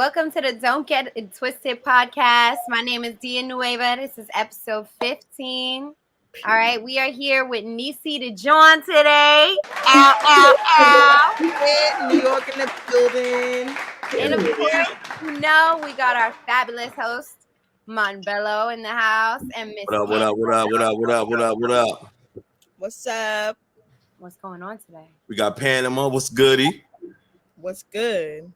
Welcome to the Don't Get It Twisted podcast. My name is Nueva. This is episode 15. All right, we are here with Nicithejawn today. Ow, ow, ow. New York in the building. And of course, we got our fabulous host, Belo in the house. And Miss What up? What's up? What's going on today? We got Panama. What's goody? What's good?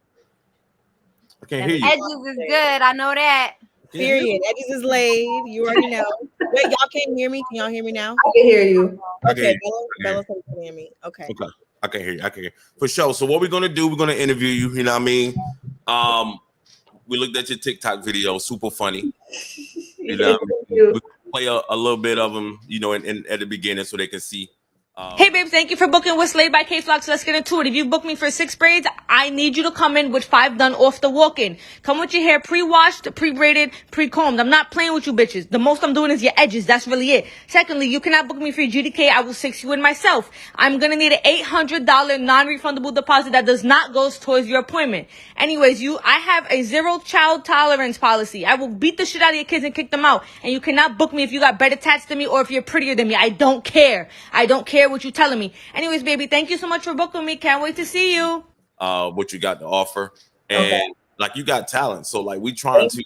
I can't hear you. Edges is good. I know that. Period. Edges is laid. You already know. Wait, y'all can't hear me? Can y'all hear me now? I can hear you. Okay, Bella can hear me. Okay. I can hear you. I can hear you. For sure. So what we're gonna do? We're gonna interview you. You know what I mean? We looked at your TikTok video. Super funny. You know, we play a little bit of them. You know, in at the beginning so they can see. Hey, babe, thank you for booking with Slay by K-Flox. Let's get into it. If you book me for 6 braids, I need you to come in with 5 done off the walk-in. Come with your hair pre-washed, pre-braided, pre-combed. I'm not playing with you bitches. The most I'm doing is your edges. That's really it. Secondly, you cannot book me for GDK. I will 6 you in myself. I'm going to need an $800 non-refundable deposit that does not go towards your appointment. Anyways, I have a 0 child tolerance policy. I will beat the shit out of your kids and kick them out. And you cannot book me if you got better tats than me or if you're prettier than me. I don't care. I don't care what you telling me. Anyways, baby, thank you so much for booking me. Can't wait to see you. What you got to offer, and like you got talent, so like we trying to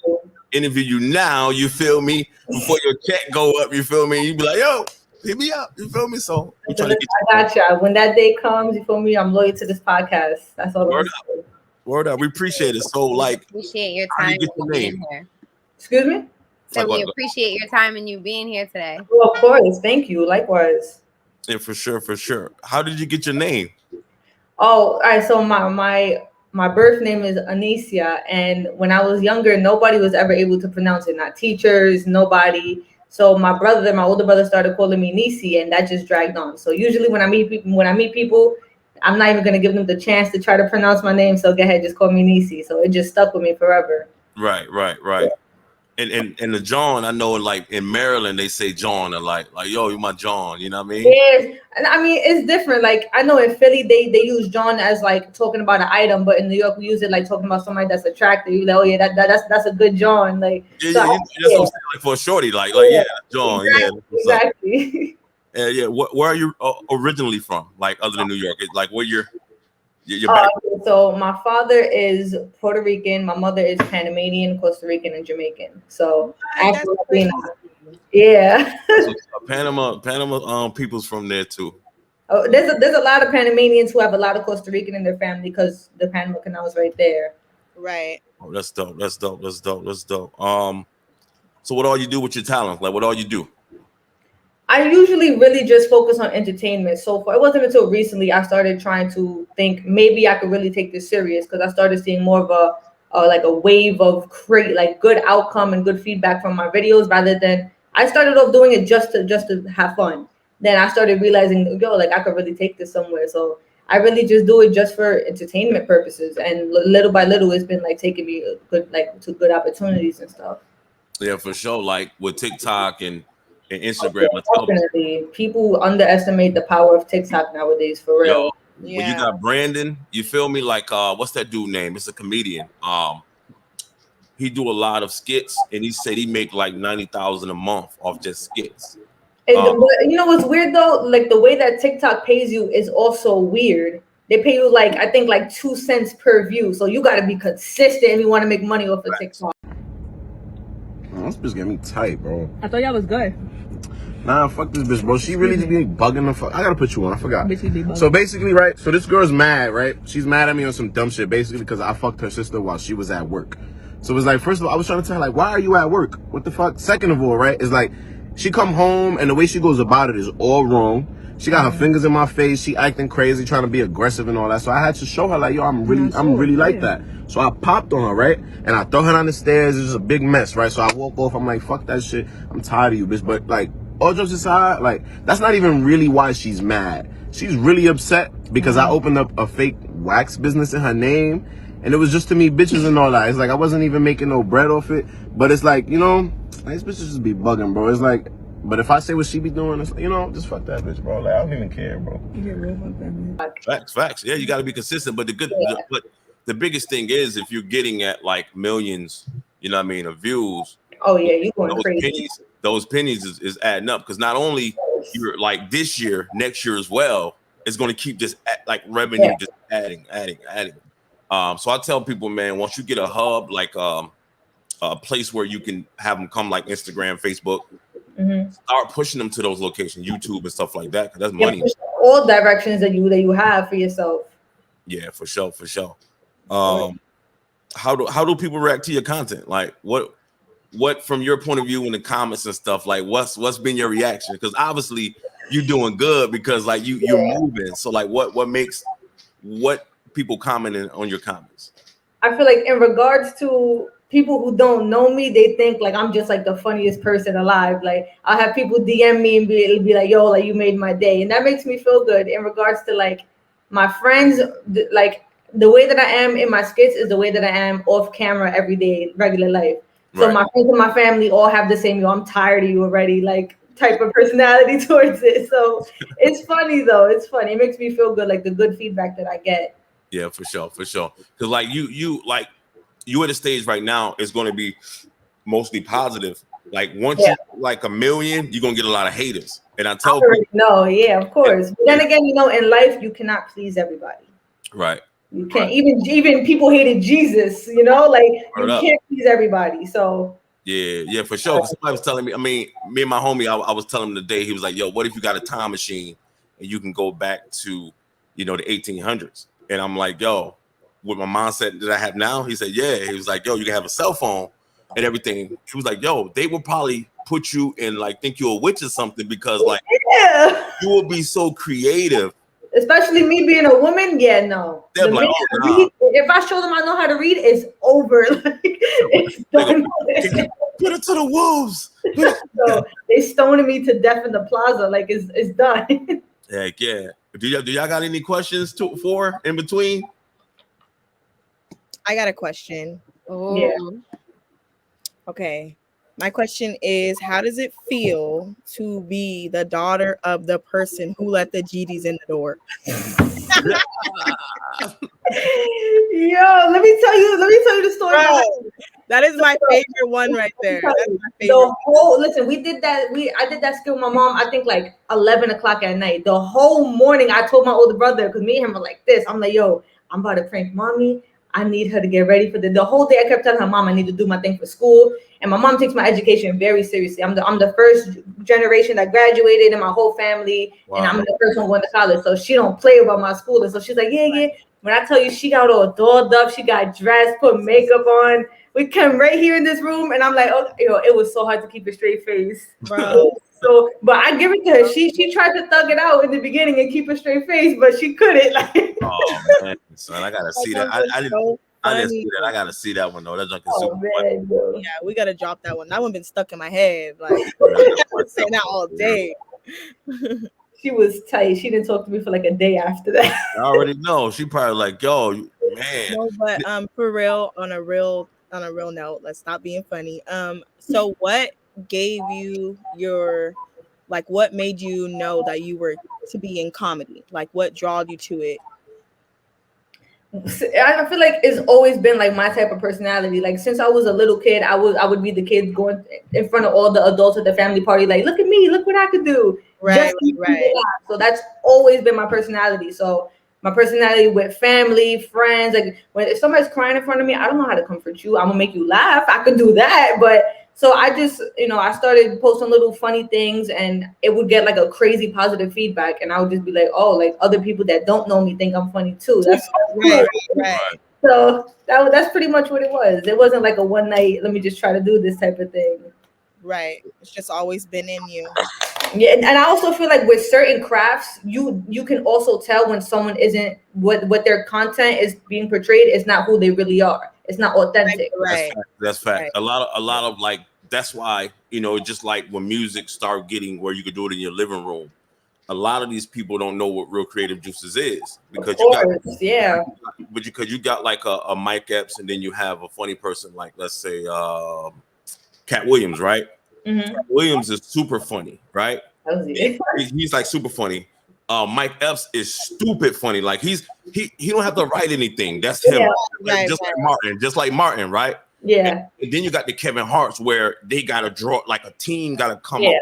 interview you now. You feel me? Before your check go up, you feel me? You be like, yo, hit me up. You feel me? So we trying to get you. I got you. When that day comes, you feel me? I'm loyal to this podcast. That's all. Word up. We appreciate it. So like, appreciate your time being here. Excuse me. So we appreciate your time and you being here today. Well, of course. Thank you. Likewise. Yeah, for sure. How did you get your name? Oh, all right. So my birth name is Anicia, and when I was younger, nobody was ever able to pronounce it. Not teachers, nobody. So my older brother, started calling me Nissi, and that just dragged on. So usually when I meet people, I'm not even gonna give them the chance to try to pronounce my name. So go ahead, just call me Nissi. So it just stuck with me forever. Right. Yeah. And the John, I know, like in Maryland, they say John, and like yo, you my John. You know what I mean? Yes, and I mean it's different. Like I know in Philly, they use John as like talking about an item, but in New York, we use it like talking about somebody that's attractive. You like, oh yeah, that's a good John. Like that's what I'm saying, like for a shorty, like yeah, John, exactly. Yeah. Where are you originally from? Like other than New York, like where your background? So my father is Puerto Rican, my mother is Panamanian, Costa Rican, and Jamaican. So yeah. So Panama people's from there too. Oh, there's a lot of Panamanians who have a lot of Costa Rican in their family because the Panama Canal is right there. Right. Oh, that's dope. So what all you do with your talent? Like what all you do? I usually really just focus on entertainment. So far, it wasn't until recently I started trying to think maybe I could really take this serious because I started seeing more of a wave of good outcome and good feedback from my videos rather than I started off doing it just to have fun. Then I started realizing, like I could really take this somewhere. So I really just do it just for entertainment purposes, and little by little, it's been like taking me to good opportunities and stuff. Yeah, for sure. Like with TikTok and Instagram. Definitely. People underestimate the power of TikTok nowadays, for real. Yo, when you got Brandon, you feel me? Like what's that dude name? It's a comedian. He do a lot of skits, and he said he make like $90,000 a month off just skits. But you know what's weird though? Like the way that TikTok pays you is also weird. They pay you I think 2 cents per view. So you got to be consistent if you want to make money off of TikTok. Oh, this bitch got me tight, bro. I thought y'all was good. Nah, fuck this bitch, bro. She really just be bugging the fuck. I gotta put you on. I forgot. So basically, right? So this girl's mad, right? She's mad at me on some dumb shit, basically because I fucked her sister while she was at work. So it was like, first of all, I was trying to tell her, like, why are you at work? What the fuck? Second of all, right? It's like, she come home and the way she goes about it is all wrong. She got her fingers in my face. She acting crazy, trying to be aggressive and all that. So I had to show her, like, yo, I'm really like that. So I popped on her, right? And I throw her down the stairs. It's just a big mess, right? So I walk off. I'm like, fuck that shit. I'm tired of you, bitch. But like, all jokes aside, like, that's not even really why she's mad. She's really upset because I opened up a fake wax business in her name. And it was just to me bitches and all that. It's like, I wasn't even making no bread off it. But it's like, these bitches just be bugging, bro. It's like, but if I say what she be doing, it's, just fuck that bitch, bro. Like, I don't even care, bro. Facts. Yeah, you got to be consistent. But the the biggest thing is if you're getting at like millions, you know what I mean, of views. Oh yeah, you going crazy. Those pennies is adding up because not only you're like this year, next year as well, it's going to keep just like revenue just adding. So I tell people, man, once you get a hub like a place where you can have them come like Instagram, Facebook, start pushing them to those locations, YouTube and stuff like that, because that's money. All directions that you have for yourself. Yeah, for sure. How do people react to your content? Like what from your point of view in the comments and stuff, like what's been your reaction? Because obviously you're doing good because like you're moving. So like what makes people commenting on your comments? I feel like in regards to people who don't know me, they think like I'm just like the funniest person alive. Like I'll have people DM me and be like, yo, like you made my day. And that makes me feel good. In regards to like my friends, like the way that I am in my skits is the way that I am off camera every day, regular life. So my friends and my family all have the same, yo, I'm tired of you already, like type of personality towards it. So it's funny though. It's funny. It makes me feel good, like the good feedback that I get. Yeah, for sure. Because like you at a stage right now is going to be mostly positive. Like once you like 1 million, you're gonna get a lot of haters. And I tell people, no, of course. But then again, you know, in life you cannot please everybody. Right. You can't. Even people hated Jesus, you know, like you can't please everybody. So yeah, for sure. Somebody was telling me, I mean, me and my homie, I was telling him today, he was like, yo, what if you got a time machine and you can go back to, you know, the 1800s? And I'm like, yo, with my mindset that I have now, he said, yeah. He was like, yo, you can have a cell phone and everything. He was like, yo, they would probably put you in, like, think you're a witch or something because, like, you will be so creative. Especially me being a woman, no. They're like, if I show them I know how to read, it's over. Like, it's done. Put it to the wolves. So they stoning me to death in the plaza. Like it's done. Heck yeah. Do y'all got any questions for in between? I got a question. Yeah. Okay. My question is, how does it feel to be the daughter of the person who let the GDs in the door? Yo, let me tell you the story. Bro, that is my favorite one right there. That's my favorite. Listen, I did that skill with my mom, I think like 11 o'clock at night. The whole morning I told my older brother, because me and him were like this. I'm like, yo, I'm about to prank mommy. I need her to get ready for the whole day. I kept telling her, mom, I need to do my thing for school. And my mom takes my education very seriously. I'm the first generation that graduated in my whole family. Wow. And I'm the first one going to college. So she don't play about my school. And so she's like, yeah. When I tell you she got all dolled up, she got dressed, put makeup on. We came right here in this room. And I'm like, oh, it was so hard to keep a straight face. Bro. So, but I give it to her. She tried to thug it out in the beginning and keep a straight face, but she couldn't. Like, oh man, son, I gotta see that. I didn't see that. I gotta see that one though. That's like super funny. Yeah, we gotta drop that one. That one been stuck in my head. Like saying that all day. She was tight. She didn't talk to me for like a day after that. I already know. She probably like, yo, man. No, but for real, on a real note, let's stop being funny. So what gave you your, like, what made you know that you were to be in comedy? Like, what drawed you to it? I feel like it's always been like my type of personality. Like since I was a little kid, I would be the kid going in front of all the adults at the family party, like, look at me, look what I could do. Right. So that's always been my personality. So my personality with family, friends, like if somebody's crying in front of me, I don't know how to comfort you. I'm gonna make you laugh. I could do that, but so I just, I started posting little funny things and it would get like a crazy positive feedback. And I would just be like, oh, like other people that don't know me think I'm funny too. That's right. So that's pretty much what it was. It wasn't like a one night, let me just try to do this type of thing. Right. It's just always been in you. Yeah. And I also feel like with certain crafts, you can also tell when someone isn't what their content is being portrayed is not who they really are. It's not authentic. Right. That's fact. Right. A lot of like, that's why, just like when music start getting where you could do it in your living room, a lot of these people don't know what real creative juices is because because you got like a Mike Epps and then you have a funny person like, let's say, Cat Williams, right? Mm-hmm. Cat Williams is super funny, right? Yeah. He's like super funny. Mike Epps is stupid funny. Like he don't have to write anything. That's him. Yeah. Just like Martin, right? Yeah. And then you got the Kevin Harts where they gotta draw, like a team gotta come up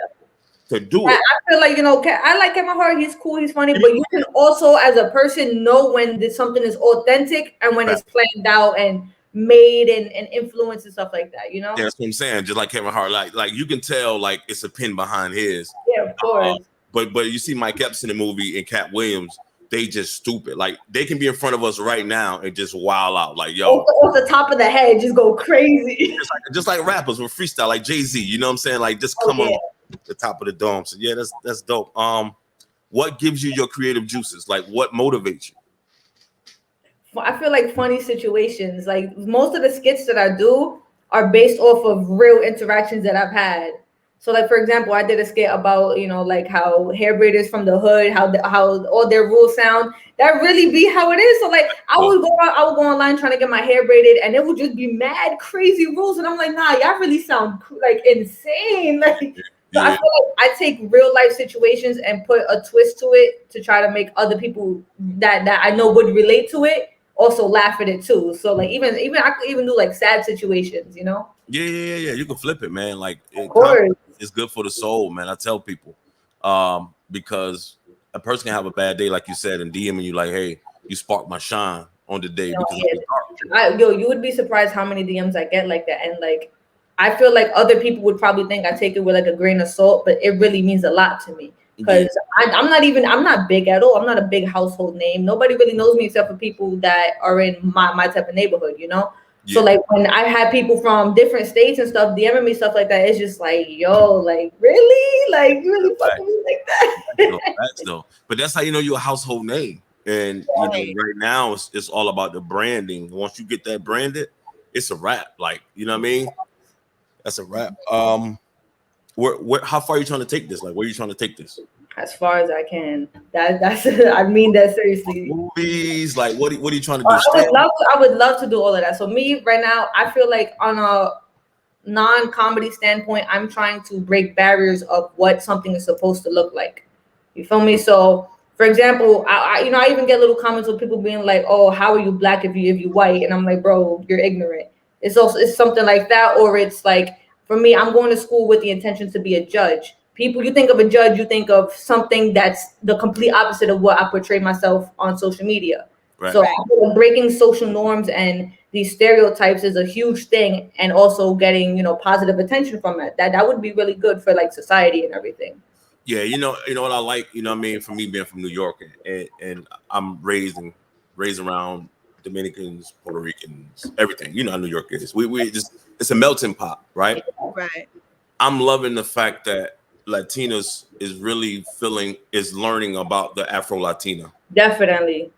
to do it. I feel like, you know, I like Kevin Hart. He's cool. He's funny. But you can also, as a person, know when something is authentic and when it's planned out and made and influenced and stuff like that, you know? Yeah, that's what I'm saying. Just like Kevin Hart, like you can tell, like it's a pin behind his. Yeah, of course. But you see Mike Epps in the movie and Cat Williams, they just stupid. Like they can be in front of us right now and just wild out. Like, yo, off the top of the head, just go crazy. Just like rappers with freestyle, like Jay-Z. You know what I'm saying? Like just come on the top of the dome. So yeah, that's dope. What gives you your creative juices? Like what motivates you? I feel like funny situations. Like most of the skits that I do are based off of real interactions that I've had. So, like for example, I did a skit about, you know, like how hair braiders from the hood, how all their rules sound. That really be how it is. So, like I would go online trying to get my hair braided, and it would just be mad crazy rules, and I'm like, nah, y'all really sound like insane. Like, so I feel like I take real life situations and put a twist to it to try to make other people that I know would relate to it also laugh at it too. So, like even I could even do like sad situations, you know. Yeah. You can flip it, man. Like it's good for the soul, man. I tell people, because a person can have a bad day, like you said, and DMing you like, "Hey, you sparked my shine on the day." You would be surprised how many DMs I get like that, and like I feel like other people would probably think I take it with like a grain of salt, but it really means a lot to me because I'm not big at all. I'm not a big household name. Nobody really knows me except for people that are in my type of neighborhood, you know. So like when I had people from different states and stuff DMing me stuff like that, it's just like, yo, like really, like you really fucking me like that. That's dope. But that's how you know you're a household name. And you know, right now it's all about the branding. Once you get that branded, it's a wrap. Like, you know what I mean? That's a wrap. Where how far are you trying to take this? Like, where are you trying to take this? As far as I can. That's I mean that seriously. Movies, like what are you trying to do? I would love to do all of that. So me right now, I feel like on a non-comedy standpoint, I'm trying to break barriers of what something is supposed to look like. You feel me? So for example, I even get little comments with people being like, "Oh, how are you black if you white?" And I'm like, "Bro, you're ignorant." It's something like that, or it's like for me, I'm going to school with the intention to be a judge. People, you think of a judge, you think of something that's the complete opposite of what I portray myself on social media. Right. So breaking social norms and these stereotypes is a huge thing, and also getting, you know, positive attention from it. That would be really good for like society and everything. Yeah, you know what I like, you know what I mean, for me being from New York and I'm raised around Dominicans, Puerto Ricans, everything. You know how New York is. We just, it's a melting pot, right? Right. I'm loving the fact that Latinos is learning about the Afro Latina. Definitely.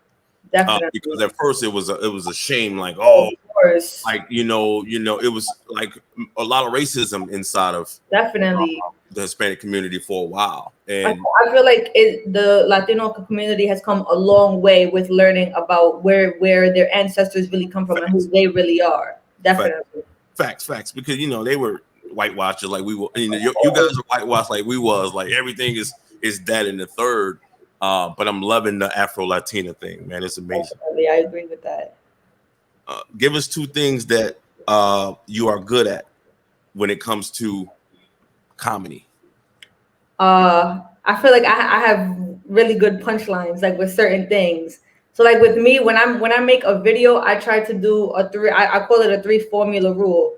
Because at first it was a shame, like, oh, of course. Like you know, it was like a lot of racism inside of definitely the Hispanic community for a while. And I feel like the Latino community has come a long way with learning about where their ancestors really come from and who they really are. Definitely. Facts. Because you know they were whitewashed like we were. You know, you guys are whitewashed like we was. Like everything is that in the third. But I'm loving the Afro Latina thing, man. It's amazing. Definitely, I agree with that. Give us two things that you are good at when it comes to comedy. I feel like I have really good punchlines, like with certain things. So like with me, when I make a video, I try to do I call it a 3 formula rule.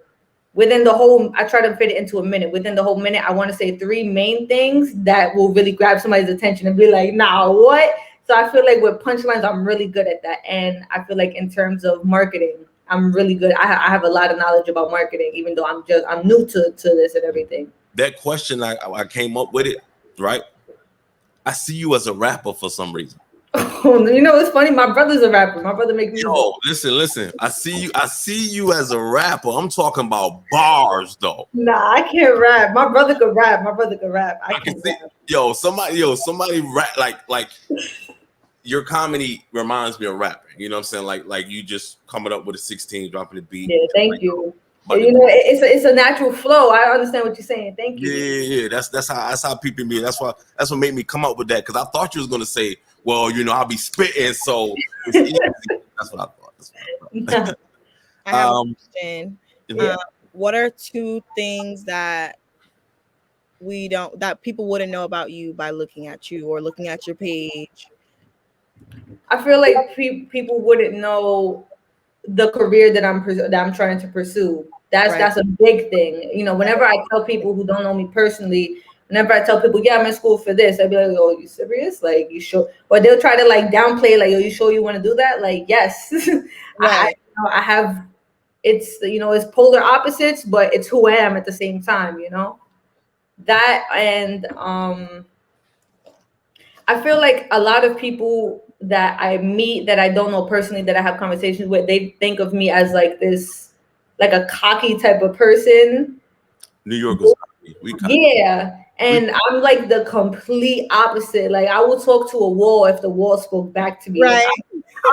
Within the whole, I try to fit it into a minute. Within the whole minute, I want to say 3 main things that will really grab somebody's attention and be like, nah, what? So I feel like with punchlines, I'm really good at that. And I feel like in terms of marketing, I'm really good. I have a lot of knowledge about marketing, even though I'm new to this and everything. That question, I came up with it, right? I see you as a rapper for some reason. Oh, you know, it's funny. My brother's a rapper. My brother makes music. Yo, listen. I see you as a rapper. I'm talking about bars, though. Nah, I can't rap. My brother could rap. I can see. Yo, somebody rap like your comedy reminds me of rapping. You know what I'm saying? Like you just coming up with a 16, dropping the beat. Yeah, thank you. But you know, it's a natural flow. I understand what you're saying. Thank you. yeah. That's how people be. That's what made me come up with that, because I thought you was gonna say, well, you know, I'll be spitting, so it's easy. That's what I thought. I have a question. Yeah. What are 2 things that people wouldn't know about you by looking at you or looking at your page? I feel like people wouldn't know the career that I'm trying to pursue. That's a big thing. You know, whenever I tell people who don't know me personally, whenever I tell people, yeah, I'm in school for this, I'd be like, oh, you serious? Like, you sure? Or they'll try to like downplay, like, oh, you sure you want to do that? Like, yes. I have, it's, you know, it's polar opposites, but it's who I am at the same time, you know? That, and I feel like a lot of people that I meet that I don't know personally, that I have conversations with, they think of me as like this, like a cocky type of person. New Yorkers, we cocky. Yeah. And I'm like the complete opposite. Like, I will talk to a wall if the wall spoke back to me. Right.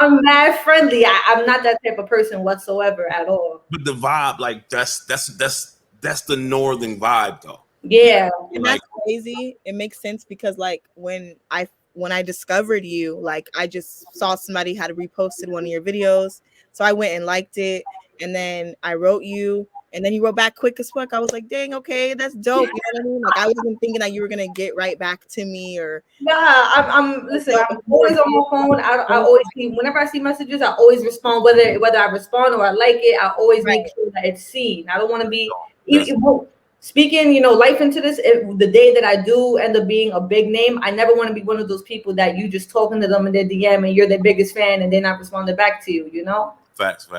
I'm mad friendly. I'm not that type of person whatsoever at all. But the vibe, like that's the northern vibe, though. Yeah. And that's crazy. It makes sense because like when I discovered you, like I just saw somebody had reposted one of your videos, so I went and liked it, and then I wrote you, and then you wrote back quick as fuck. I was like, dang, okay, that's dope. You know what I mean? Like I wasn't thinking that you were gonna get right back to me or. Nah, I'm listen. I'm always on my phone. I always see, whenever I see messages, I always respond. Whether I respond or I like it, I always make sure that it's seen. I don't want to be speaking, you know, life into this. The day that I do end up being a big name, I never want to be one of those people that you just talking to them in their DM and you're their biggest fan and they're not responding back to you. You know. Facts.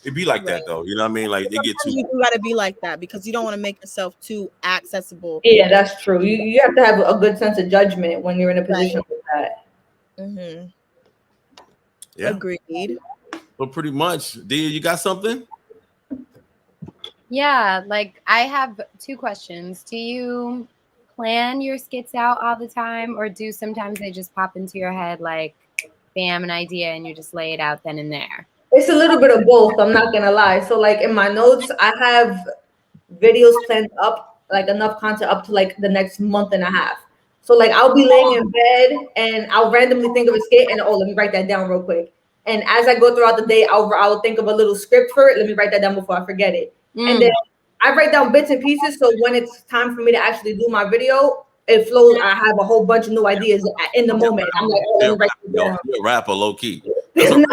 It be like that though. You know what I mean? Like they get too. You gotta be like that because you don't want to make yourself too accessible. Yeah, that's true. You have to have a good sense of judgment when you're in a position like that. Mm-hmm. Yeah. Agreed. Well, pretty much. D, you got something? Yeah, like I have 2 questions. Do you plan your skits out all the time, or do sometimes they just pop into your head like, bam, an idea, and you just lay it out then and there? It's a little bit of both. I'm not gonna lie. So like in my notes, I have videos planned up, like enough content up to like the next month and a half. So like I'll be laying in bed and I'll randomly think of a skit and let me write that down real quick. And as I go throughout the day, I'll think of a little script for it. Let me write that down before I forget it. And then I write down bits and pieces. So when it's time for me to actually do my video, it flows. I have a whole bunch of new ideas in the moment. I'm like, oh, let me write it down. You're a rapper, low key. Even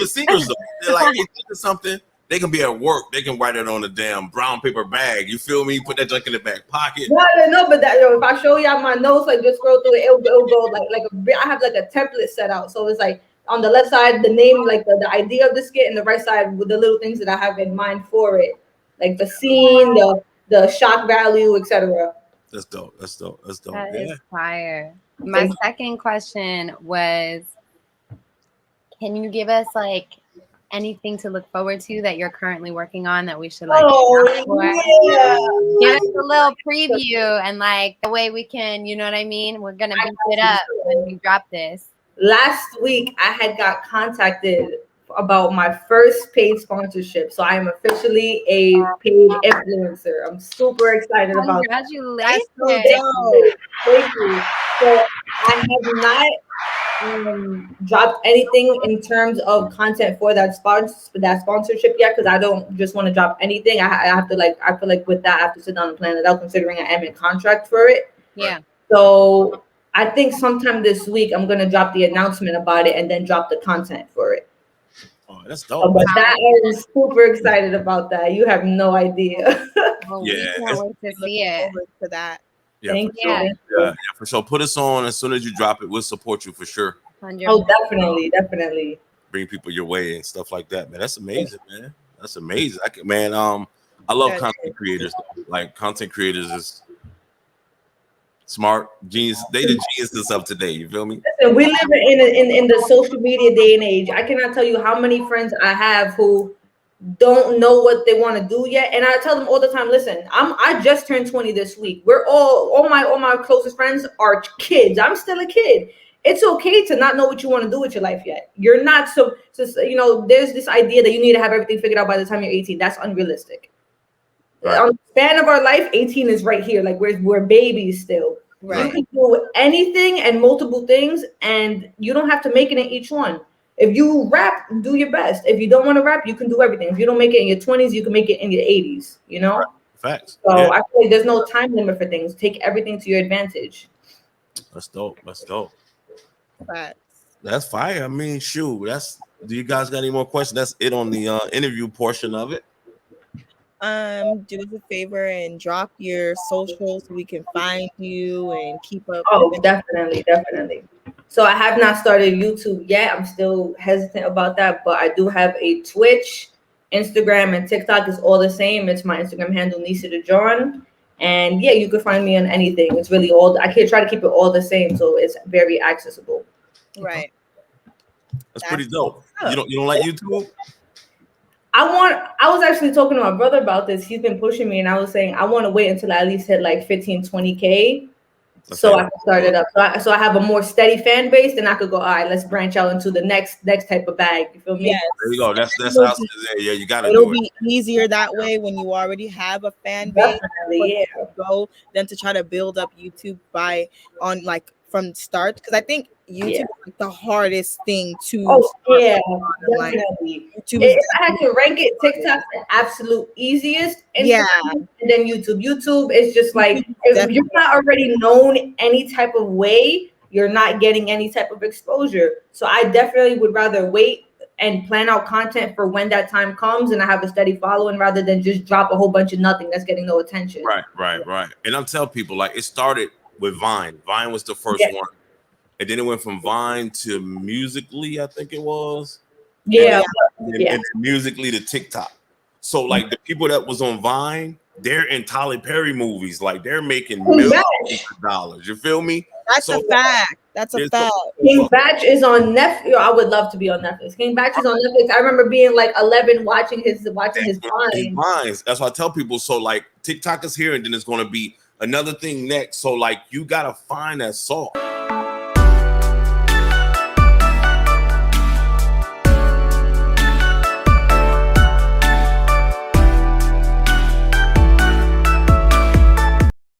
singers though, they're like, they think of something, they can be at work, they can write it on a damn brown paper bag. You feel me? Put that junk in the back pocket. No, but that, if I show y'all my notes, like just scroll through it, it'll go I have like a template set out. So it's like on the left side, the name, like the idea of the skit, and the right side with the little things that I have in mind for it, like the scene, the shock value, etc. That's dope. That is fire. My second question was, can you give us like anything to look forward to that you're currently working on that we should like give us a little preview, and like the way we can, you know what I mean? We're gonna beat it up when we drop this. Last week I had got contacted about my first paid sponsorship. So I am officially a paid influencer. I'm super excited about that. Congratulations. Thank you. So I have not dropped anything in terms of content for that sponsorship yet, because I don't just want to drop anything. I have to like, I feel like with that I have to sit down and plan it out, considering I am in contract for it. Yeah. So I think sometime this week I'm gonna drop the announcement about it and then drop the content for it. Oh, that's dope. But that is super excited about that. You have no idea. Well, yeah, we can't wait to see it. For that. Yeah, Thank for you. Sure. Yeah, for sure. Put us on as soon as you drop it. We'll support you for sure. 100%. Oh, definitely. Bring people your way and stuff like that, man. That's amazing, man. That's amazing. I love content creators. Like content creators is smart, genius. They the geniuses of today. You feel me? Listen, we live in the social media day and age. I cannot tell you how many friends I have who don't know what they want to do yet, and I tell them all the time, listen, I just turned 20 this week. We're all my closest friends are kids. I'm still a kid, it's okay to not know what you want to do with your life yet. You're not you know, there's this idea that you need to have everything figured out by the time you're 18. That's unrealistic. Right. On the span of our life, 18 is right here. Like we're babies still. Right. You can do anything and multiple things, and you don't have to make it in each one. If you rap, do your best. If you don't want to rap, you can do everything. If you don't make it in your 20s, you can make it in your 80s, you know? Right. Facts. So Yeah. I feel like there's no time limit for things. Take everything to your advantage. That's dope. That's dope. Facts. That's fire. I mean, shoot. Do you guys got any more questions? That's it on the interview portion of it. Do us a favor and drop your socials so we can find you and keep up. Oh, definitely. So I have not started YouTube yet. I'm still hesitant about that, but I do have a Twitch, Instagram, and TikTok is all the same. It's my Instagram handle, Nicithejawn. And yeah, you can find me on anything. It's really I can try to keep it all the same, so it's very accessible. Right. That's pretty dope. You don't like YouTube? I was actually talking to my brother about this. He's been pushing me, and I was saying I want to wait until I at least hit like 15, 20K. So I can start it up. So I have a more steady fan base, then I could go, all right, let's branch out into the next type of bag. You feel me? Yes. There you go. That's how yeah, you gotta It'll do it. be easier that way when you already have a fan base. Definitely, yeah. Go than to try to build up YouTube from start, because I think YouTube is the hardest thing to. Oh yeah, like, definitely. YouTube If I had to rank it, TikTok's the absolute easiest. Instagram, and then YouTube. YouTube is just like if you're not already known any type of way, you're not getting any type of exposure. So I definitely would rather wait and plan out content for when that time comes, and I have a steady following rather than just drop a whole bunch of nothing that's getting no attention. Right. And I'm telling people, like, it started with Vine. Vine was the first one. And then it went from Vine to Musically, I think it was. Yeah. And Musically to TikTok. So like the people that was on Vine, they're in Tyler Perry movies. Like they're making millions of dollars. You feel me? That's a fact. That's a fact. King Batch is on Netflix. I would love to be on Netflix. King Batch is on Netflix. I remember being like 11 watching his Vines. That's why I tell people. So like TikTok is here, and then it's going to be another thing next. So like you gotta find that salt.